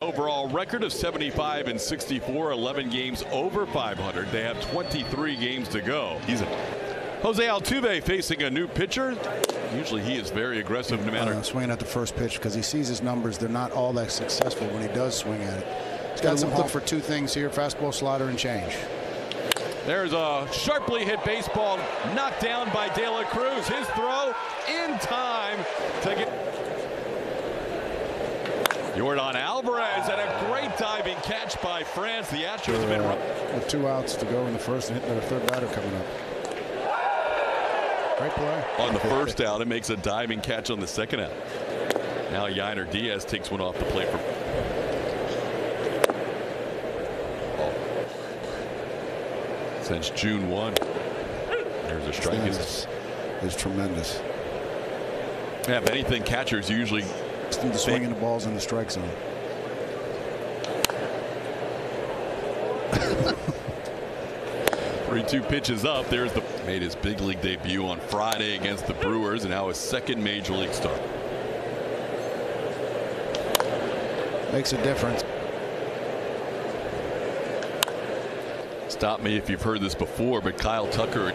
Overall record of 75-64, 11 games over 500. They have 23 games to go. Jose Altuve facing a new pitcher. Usually he is very aggressive no matter. Swinging at the first pitch because he sees his numbers. They're not all that successful when he does swing at it. He's got to look for two things here: fastball, slider, and change. There's a sharply hit baseball knocked down by De La Cruz. His throw in time to get. Yordan Alvarez and a great diving catch by France. The Astros have been with 2 outs to go in the first and their third batter coming up. Great play. On the first out, it makes a diving catch on the second out. Now Yainer Diaz takes one off the plate for. Since June 1. There's a strike. It's tremendous. Yeah, if anything, catchers usually the swinging the balls in the strike zone. Two pitches up. There's the made his big league debut on Friday against the Brewers, and now his second major league start. Makes a difference. Stop me if you've heard this before, but Kyle Tucker.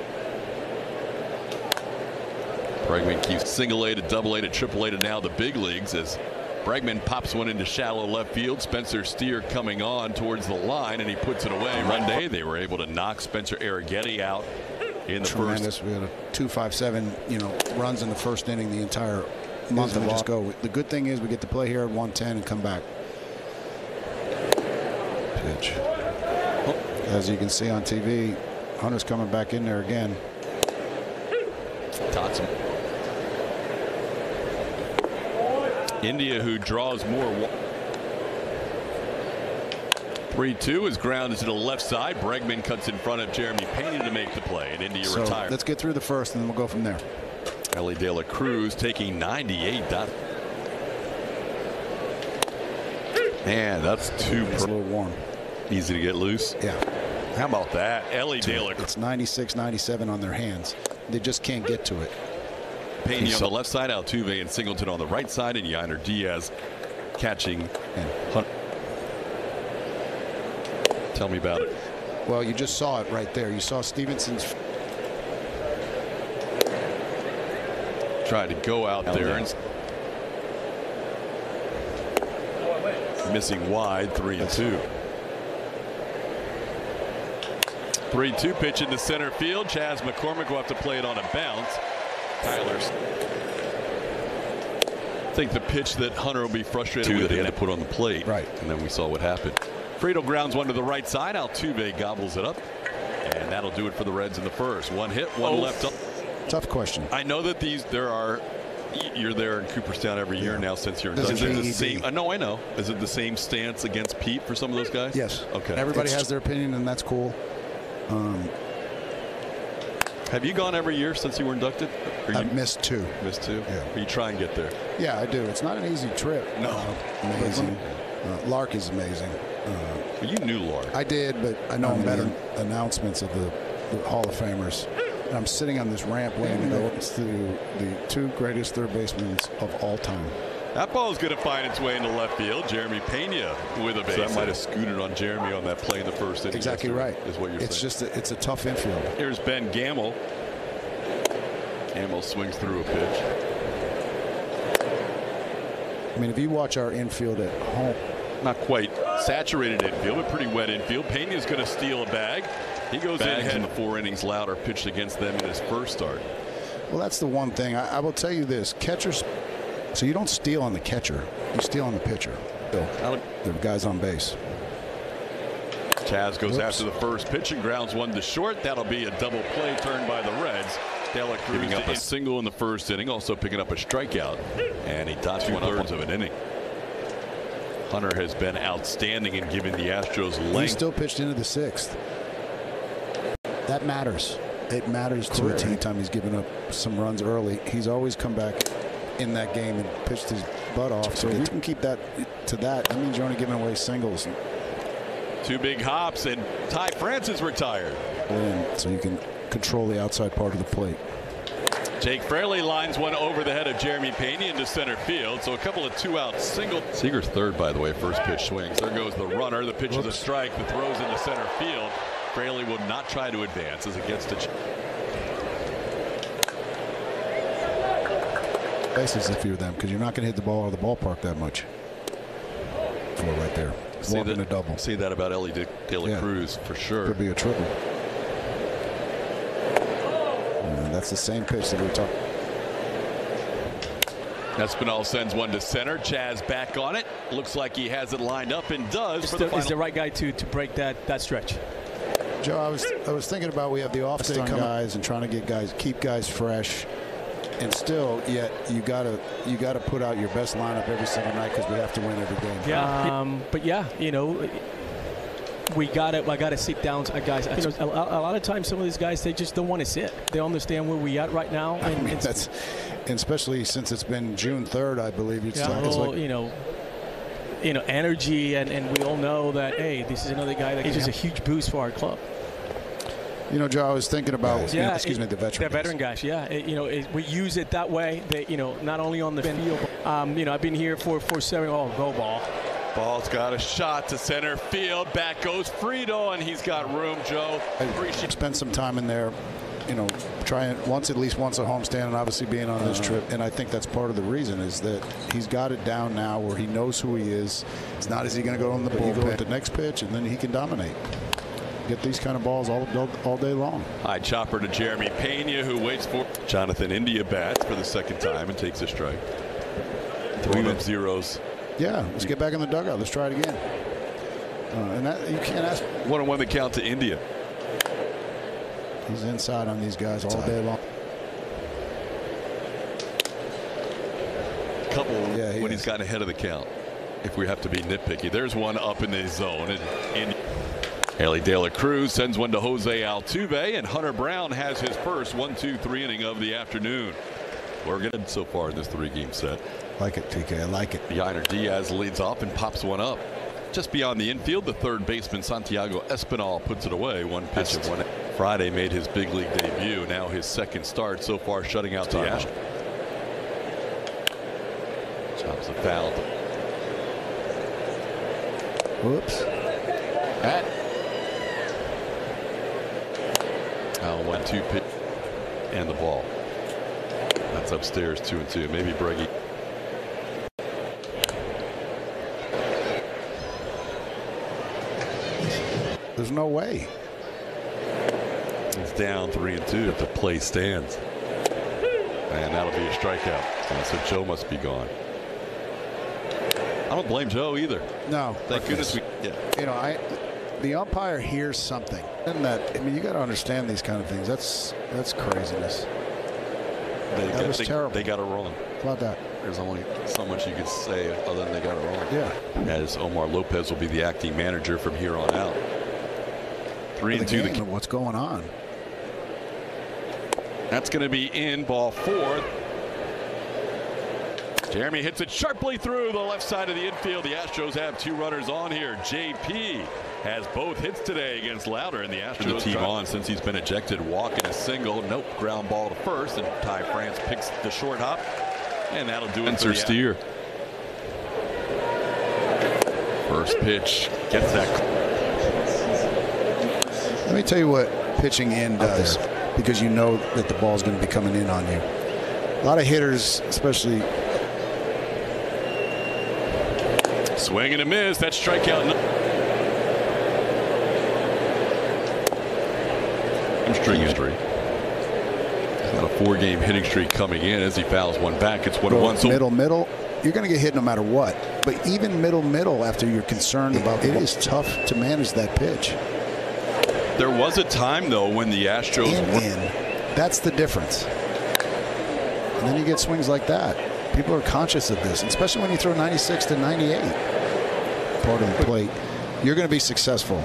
Bregman keeps single-A to double-A to triple-A to now the big leagues as Bregman pops one into shallow left field. Spencer Steer coming on towards the line, and he puts it away. Monday they were able to knock Spencer Arrighetti out in the first. We had a 2-5-7 runs in the first inning the entire month of just go. The good thing is we get to play here at 110 and come back. Pitch. As you can see on TV, Hunter's coming back in there again. Dotson. India, who draws more. 3-2 is grounded to the left side. Bregman cuts in front of Jeremy Pena to make the play, and India retires. Let's get through the first, and then we'll go from there. Ellie De La Cruz taking 98. Man, that's too. It's a little warm. Easy to get loose. Yeah. How about that? Ellie De La Cruz. It's 96, 97 on their hands. They just can't get to it. Pena on the left side, Altuve and Singleton on the right side, and Yainer Diaz catching. Tell me about it. Well, you just saw it right there. You saw Stevenson's tried to go out there and missing wide. 3-2. 3-2 pitch into center field. Chas McCormick will have to play it on a bounce. Tyler's. I think the pitch that Hunter will be frustrated with, they had to put on the plate. Right. And then we saw what happened. Friedel grounds one to the right side. Altuve gobbles it up. And that'll do it for the Reds in the first. One hit, one left. Tough question. I know that you're there in Cooperstown every year now since you're in. Is it the same? No, I know. Is it the same stance against Pete for some of those guys? Yes. Okay. Everybody has their opinion, and that's cool. Have you gone every year since you were inducted? I've missed 2. Missed 2? Yeah. But you try and get there. Yeah, I do. It's not an easy trip. No. Amazing. Lark is amazing. Well, you knew Lark. I did, but I know better announcements of the Hall of Famers. And I'm sitting on this ramp waiting to go to the 2 greatest third basemen of all time. That ball is going to find its way into left field. Jeremy Pena with a base. So that might have scooted on Jeremy on that play in the first inning. Exactly right. Is what you're saying. It's a tough infield. Here's Ben Gamble. Gamble swings through a pitch. I mean, if you watch our infield at home, not quite saturated infield, but pretty wet infield. Pena's going to steal a bag. He goes in the 4 innings. Lauder pitched against them in his first start. Well, that's the one thing. I will tell you this: catchers. So you don't steal on the catcher, you steal on the pitcher. The guys on base. Chas goes after the first pitch and grounds one to short. That'll be a double play turned by the Reds. De La Cruz giving up a single in the first inning, also picking up a strikeout, and he dots 2/3 of an inning. Hunter has been outstanding in giving the Astros length. He still pitched into the 6th. That matters. It matters to a team. Anytime he's given up some runs early, he's always come back in that game and pitched his butt off. So if you can keep that to that means you're only giving away singles. 2 big hops, and Ty France is retired. So you can control the outside part of the plate. Jake Fraley lines one over the head of Jeremy Pena into center field. So a couple of two-out single. Seager's third, by the way. First pitch swings. There goes the runner. The pitch is a strike. The throw's into center field. Fraley will not try to advance as it gets to. Bases if you're them, because you're not going to hit the ball out of the ballpark that much. Right there. Walking a double. See that about Ellie De La Cruz for sure. Could be a triple. And that's the same pitch that we were talking. Espinal sends one to center. Chaz back on it. Looks like he has it lined up and does. Is the right guy to break that stretch. Joe, I was thinking about we have the off day guys and trying to get keep guys fresh. And still, yet you gotta put out your best lineup every single night because we have to win every game. Yeah, but yeah, you know, I gotta sit down, guys. You know, a lot of times, some of these guys they just don't want to sit. They understand where we at right now, and I mean, and especially since it's been June 3rd, I believe. It's like, you know, energy, and we all know that hey, this is another guy that gives us a huge boost for our club. You know, Joe, I was thinking about, the veteran guys. Yeah, we use it that way. Not only on the field. I've been here for 7. Oh, go ball. Ball's got a shot to center field. Back goes Friedel, and he's got room, Joe. I spent some time in there, trying at least once a homestand, and obviously being on this trip. And I think that's part of the reason is that he's got it down now where he knows who he is. It's not as he going to go on the bullpen at the next pitch, and then he can dominate. Get these kind of balls all day long. High chopper to Jeremy Pena, who waits for Jonathan India bats for the second time and takes a strike. 3 zeros. Yeah, let's get back in the dugout. Let's try it again. And that you can't ask. 1-1 the count to India. He's inside on these guys all day long. Couple when he's gotten ahead of the count. If we have to be nitpicky, there's one up in the zone. And Ellie De La Cruz sends one to Jose Altuve, and Hunter Brown has his first 1-2-3 inning of the afternoon. We're good so far in this 3-game set. Like it, TK. I like it. Yainer Diaz leads off and pops one up. Just beyond the infield, the third baseman Santiago Espinal puts it away. One pitch of one. Friday made his big league debut. Now his second start so far, shutting out the Astros. Chops a foul. Whoops. At 1-2 pitch and the ball. That's upstairs 2-2. Maybe Breggy. There's no way. It's down 3-2 if the play stands. And that'll be a strikeout. So Joe must be gone. I don't blame Joe either. No. Thank goodness we. Yeah. The umpire hears something, and you got to understand these kind of things. That's craziness. That was terrible. They got it wrong. How about that? There's only so much you could say other than they got it wrong. Yeah. As Omar Lopez will be the acting manager from here on out. 3-2. What's going on? That's going to be in ball 4. Jeremy hits it sharply through the left side of the infield. The Astros have 2 runners on here. JP has both hits today against Louder, and the Astros the team on since he's been ejected. Walk and a single. Nope. Ground ball to first, and Ty France picks the short hop, and that'll do it. Spencer Steer. First pitch gets that. Let me tell you what pitching in does, because you know that the ball's going to be coming in on you. A lot of hitters, especially. Swing and a miss. That's strikeout. Streak. He's got a 4-game hitting streak coming in as he fouls one back. It's 1-1. So middle. You're going to get hit no matter what. But even middle after you're concerned about it is tough to manage that pitch. There was a time though when the Astros that's the difference. And then you get swings like that. People are conscious of this, especially when you throw 96 to 98 part of the plate. You're going to be successful.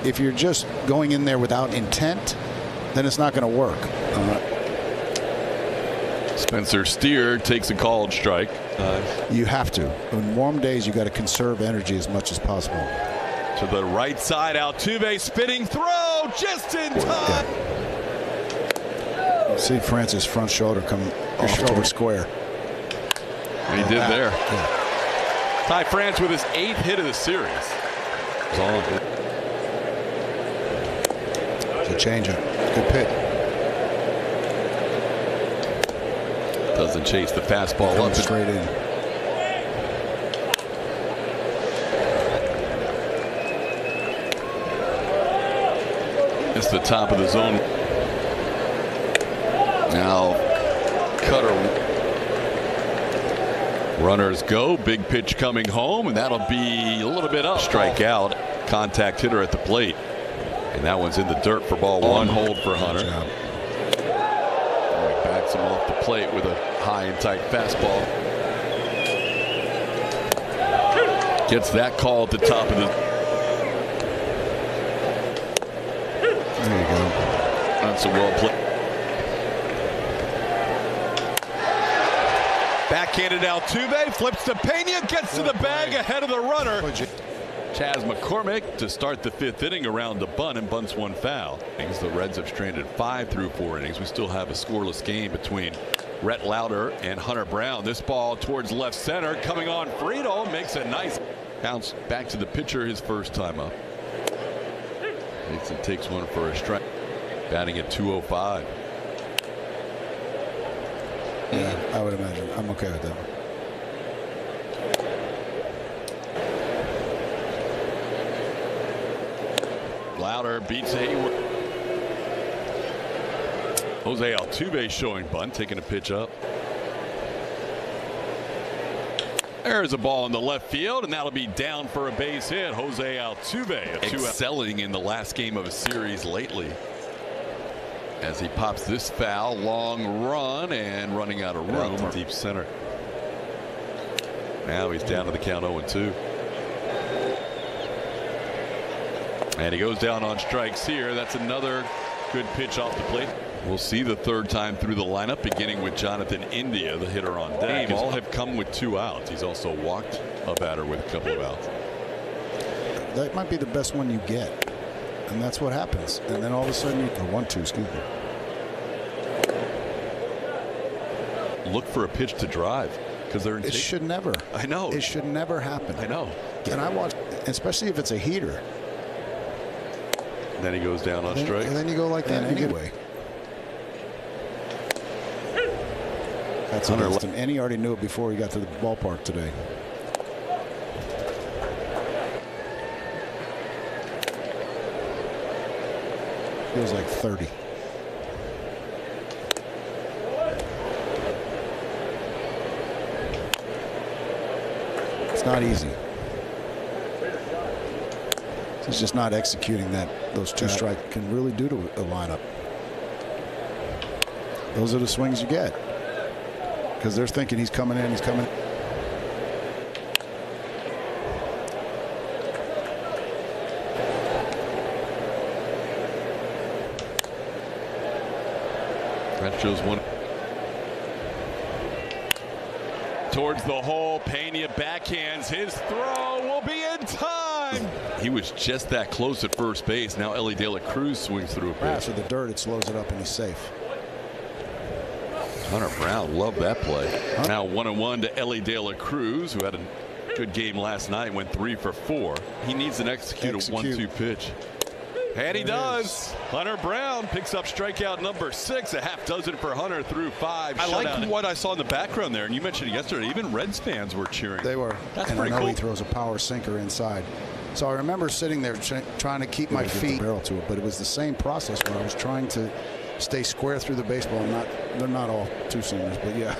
If you're just going in there without intent, then it's not going to work. Spencer Steer takes a called strike. You have to. On warm days, you got to conserve energy as much as possible. To the right side, Altuve spinning throw just in time. See Francis' front shoulder come off shoulder square. And he did there. Yeah. Ty France with his 8th hit of the series. It's a changeup. Good pitch. Doesn't chase the fastball up. Straight in. It's the top of the zone. Now Cutter. Runners go. Big pitch coming home, and that'll be a little bit up. Strike out. Contact hitter at the plate. And that one's in the dirt for ball 1. Hold for Hunter. He backs him off the plate with a high and tight fastball. Gets that call at the top of the. There you go. That's a well played. Backhanded Altuve, flips to Pena, gets to the bag ahead of the runner. Chas McCormick to start the 5th inning around the bunt and bunts 1 foul. The Reds have stranded 5 through 4 innings. We still have a scoreless game between Rhett Lauder and Hunter Brown. This ball towards left center, coming on Friedel, makes a nice bounce back to the pitcher his first time up. It takes one for a strike. Batting at 205. Yeah, I would imagine. I'm okay with that. Lauder beats Hayward. Jose Altuve showing bunt, taking a pitch up. There's a ball in the left field, and that'll be down for a base hit. Jose Altuve excelling in the last game of a series lately. As he pops this foul, long run and running out of room. Deep center. Now he's down to the count 0-2. And he goes down on strikes here. That's another good pitch off the plate. We'll see the 3rd time through the lineup, beginning with Jonathan India, the hitter on deck. All have come with 2 outs. He's also walked a batter with a couple of outs. That might be the best one you get. And that's what happens. And then all of a sudden you can 1-2, excuse me. Look for a pitch to drive because they're in. It should never. I know. It should never happen. I know. And I watch, especially if it's a heater. Then he goes down on strike. And then you go like that anyway. That's against him. And he already knew it before he got to the ballpark today. Feels like 30. It's not easy. He's just not executing that. Those 2 strikes can really do to a lineup. Those are the swings you get. Because they're thinking he's coming in, he's coming in. That shows one. Towards the hole, Pena backhands. His throw will be in time. He was just that close at first base. Now Ellie De La Cruz swings through a pitch. After the dirt, it slows it up and he's safe. Hunter Brown loved that play. Now 1-1 to Ellie De La Cruz, who had a good game last night, went 3 for 4. He needs to execute a 1-2 pitch. And he does. Hunter Brown picks up strikeout number 6, a half dozen for Hunter through 5. I like what I saw in the background there, and you mentioned it yesterday. Even Reds fans were cheering. They were. That's and pretty I know cool. He throws a power sinker inside. So I remember sitting there trying to keep my feet barrel to it, but it was the same process where I was trying to stay square through the baseball. They're not all 2-seamers, but yeah.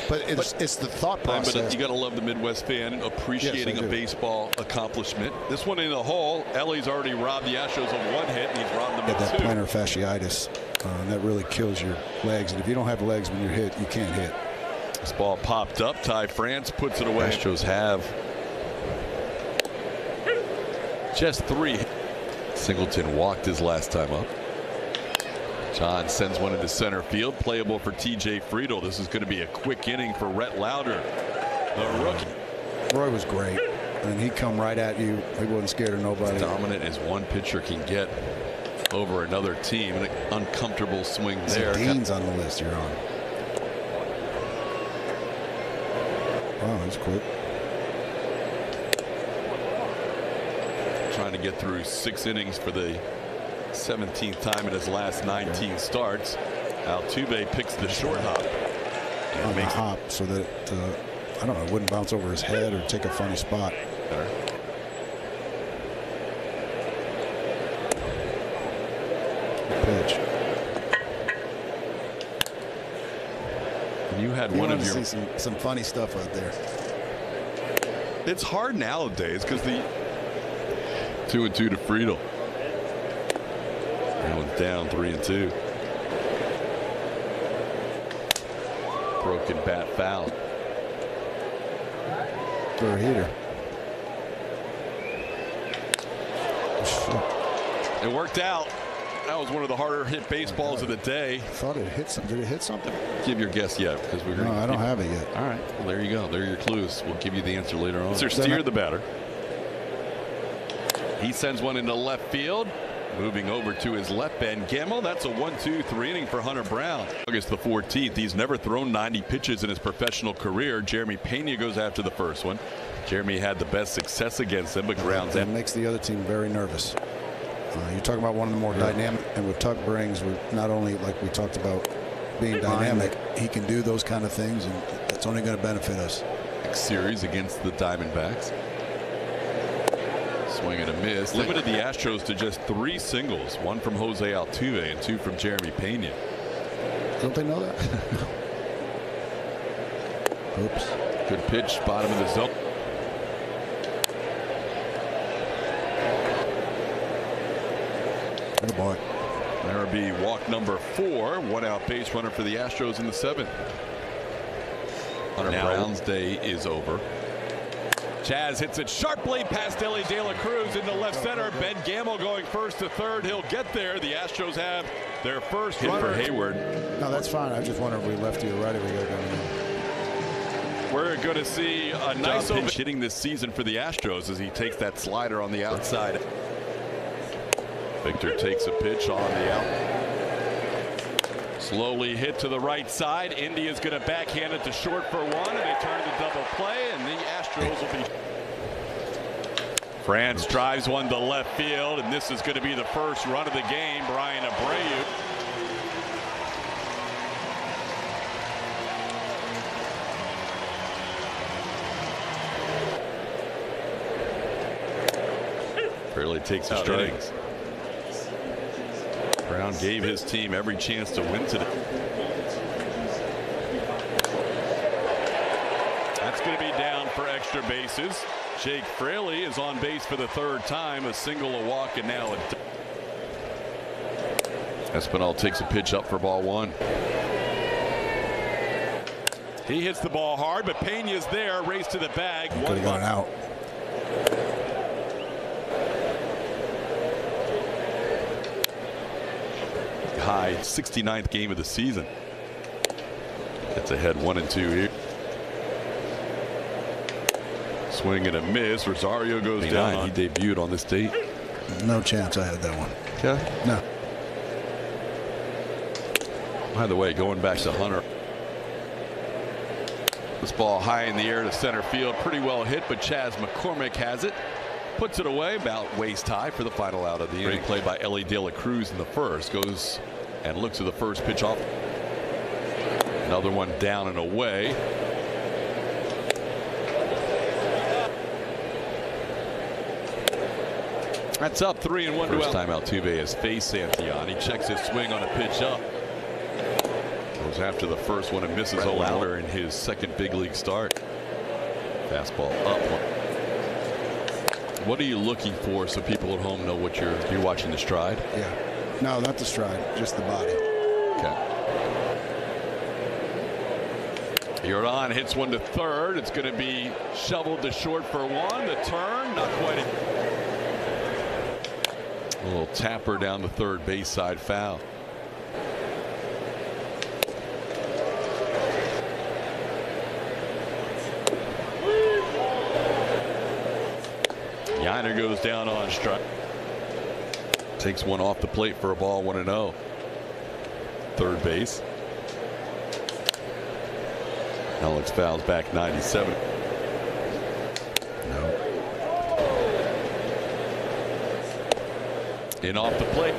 but it's the thought process. But you got to love the Midwest fan appreciating a baseball accomplishment. This one in the hole, Ellie's already robbed the Astros of 1 hit, and he's robbed them of 2. That plantar fasciitis, and that really kills your legs. And if you don't have legs when you're hit, you can't hit. This ball popped up. Ty France puts it away. Astros have just 3. Singleton walked his last time up. John sends one into center field, playable for TJ Friedel. This is going to be a quick inning for Rhett Lauder, the rookie. Roy was great, and he'd come right at you. He wasn't scared of nobody. As dominant as one pitcher can get. over another team. An uncomfortable swing there. Dean's on the list you're on. Wow, that's quick. Trying to get through 6 innings for the 17th time in his last 19 starts. Altuve picks the short hop. On the hop so that, I don't know, it wouldn't bounce over his head or take a funny spot. Pitch. You had one of your. See some funny stuff out there. It's hard nowadays because the 2-2 to Friedel. That one's down 3-2. Broken bat foul. For a heater. It worked out. That was one of the harder hit baseballs of the day. I thought it hit something. Did it hit something? Give your guess yet, because we're going to. No, I don't have it yet. All right. Well, there you go. There are your clues. We'll give you the answer later on. Mr. Steer, the batter. He sends one into left field. Moving over to his left, Ben Gamel. That's a 1-2-3 inning for Hunter Brown. August the 14th. He's never thrown 90 pitches in his professional career. Jeremy Pena goes after the first one. Jeremy had the best success against him, but grounds that makes the other team very nervous. You're talking about one of the more dynamic, and what Tuck brings, with not only, like we talked about, being dynamic, he can do those kind of things, and that's only going to benefit us. Series against the Diamondbacks. Swing and a miss. Limited the Astros to just 3 singles, 1 from Jose Altuve and 2 from Jeremy Pena. Don't they know that? Oops. Good pitch, bottom of the zone. Good boy. There will be walk number 4, 1 out base runner for the Astros in the 7th. Hunter Brown's day is over. Chaz hits it sharply past Ellie De La Cruz into left center. Ben Gamel going first to third. He'll get there. The Astros have their first hit for Hayward. No, that's fine. I just wonder if we lefty or righty we go down there. We're going to see a nice pitch hitting this season for the Astros as he takes that slider on the outside. Victor takes a pitch on the out. Slowly hit to the right side. India's going to backhand it to short for 1, and they turn to double play, and the Astros will be. France drives one to left field, and this is going to be the first run of the game. Brian Abreu. Fairly takes a strike. Brown gave his team every chance to win today. That's going to be down for extra bases. Jake Fraley is on base for the 3rd time. A single, a walk, and now a. Espinal takes a pitch up for ball 1. He hits the ball hard, but Pena's there. Race to the bag. Could have gone out. High 69th game of the season. Gets ahead 1-2 here. Swing and a miss. Rosario goes down. He debuted on this date. No chance I had that one. Okay. No. By the way, going back to Hunter. This ball high in the air to center field. Pretty well hit, but Chaz McCormick has it. Puts it away about waist high for the final out of the inning. Play by Ellie De La Cruz in the first. Goes and looks at the first pitch off. Another one down and away. That's up 3-1. First time Altuve has faced Santillan. He checks his swing on a pitch up. Goes after the first one and misses O'Lauer in his 2nd big league start. Fastball up. What are you looking for so people at home know what you're watching the stride? Yeah. No, not the stride, just the body. Okay. Yordan hits one to third. It's going to be shoveled to short for 1. The turn, not quite. A little tapper down the third base side foul. Yiner goes down on strike. Takes one off the plate for a ball, 1-0. Third base. Alex fouls back 97. No. In off the plate.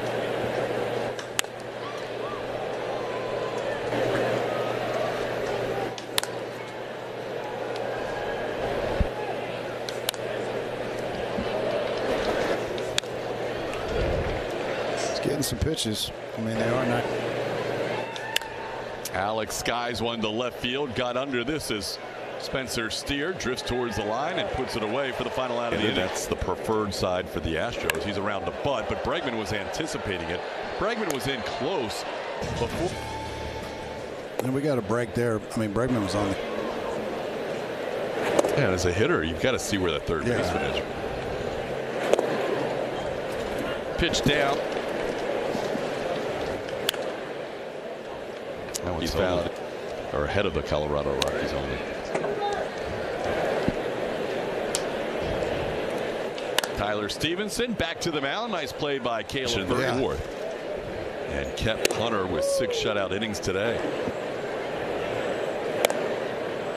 Getting some pitches. I mean, they are not. Alex skies one to left field. Got under this as Spencer Steer drifts towards the line and puts it away for the final out of the inning. That's the preferred side for the Astros. He's around the butt, but Bregman was anticipating it. Bregman was in close before. And we got a break there. I mean, Bregman was on the. And as a hitter, you've got to see where the third baseman is. Pitch down. He's fouled, or ahead of the Colorado Rockies only. Tyler Stevenson back to the mound. Nice play by Caleb Burkworth. And kept Hunter with 6 shutout innings today.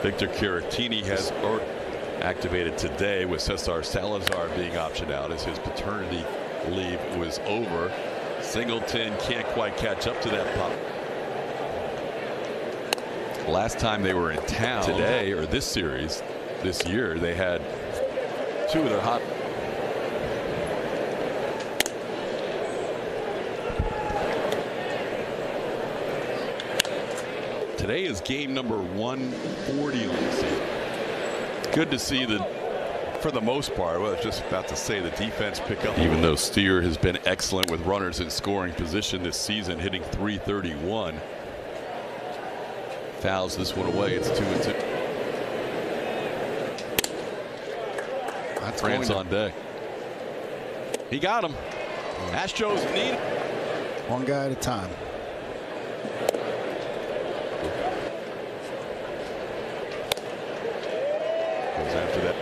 Victor Caratini has activated today with Cesar Salazar being optioned out as his paternity leave was over. Singleton can't quite catch up to that pop. Last time they were in town today, or this series this year, they had 2 of their hot. Today is game number 140 on the season. Good to see that for the most part. Well, I was just about to say the defense pick up. Even though Steer has been excellent with runners in scoring position this season, hitting .331. Fouls this one away. It's 2-2. That's France on deck. He got him. Astros need one guy at a time. Goes after that.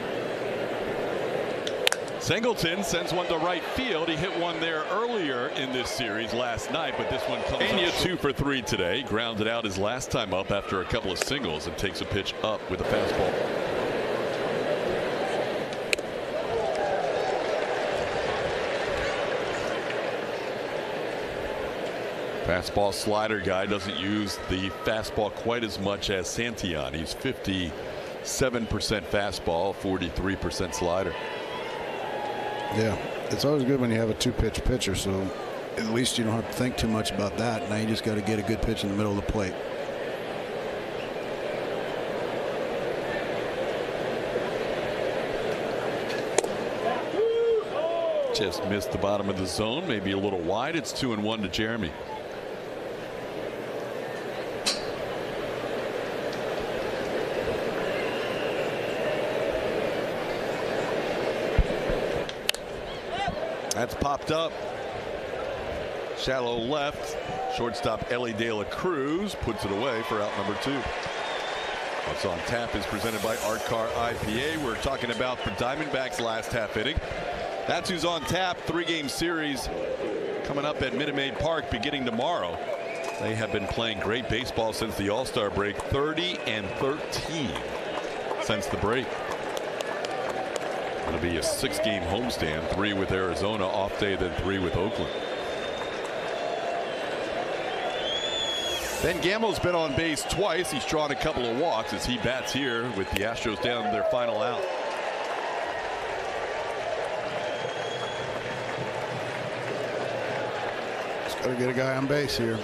Singleton sends one to right field. He hit one there earlier in this series last night, but this one comes Pena 2 for 3 today. Grounded out his last time up after a couple of singles and takes a pitch up with a fastball. Fastball slider guy doesn't use the fastball quite as much as Santillan. He's 57% fastball, 43% slider. Yeah, it's always good when you have a 2-pitch pitcher, so at least you don't have to think too much about that. Now you just got to get a good pitch in the middle of the plate. Just missed the bottom of the zone, maybe a little wide. It's 2-1 to Jeremy. That's popped up. Shallow left. Shortstop Ellie De La Cruz puts it away for out number 2. What's on tap is presented by Art Car IPA. We're talking about the Diamondbacks' last half inning. That's who's on tap. 3-game series coming up at Minute Maid Park beginning tomorrow. They have been playing great baseball since the All-Star break. 30-13 since the break. It'll be a 6-game homestand, 3 with Arizona, off day, then 3 with Oakland. Ben Gamel's been on base twice. He's drawn a couple of walks as he bats here with the Astros down their final out. Just got to get a guy on base here.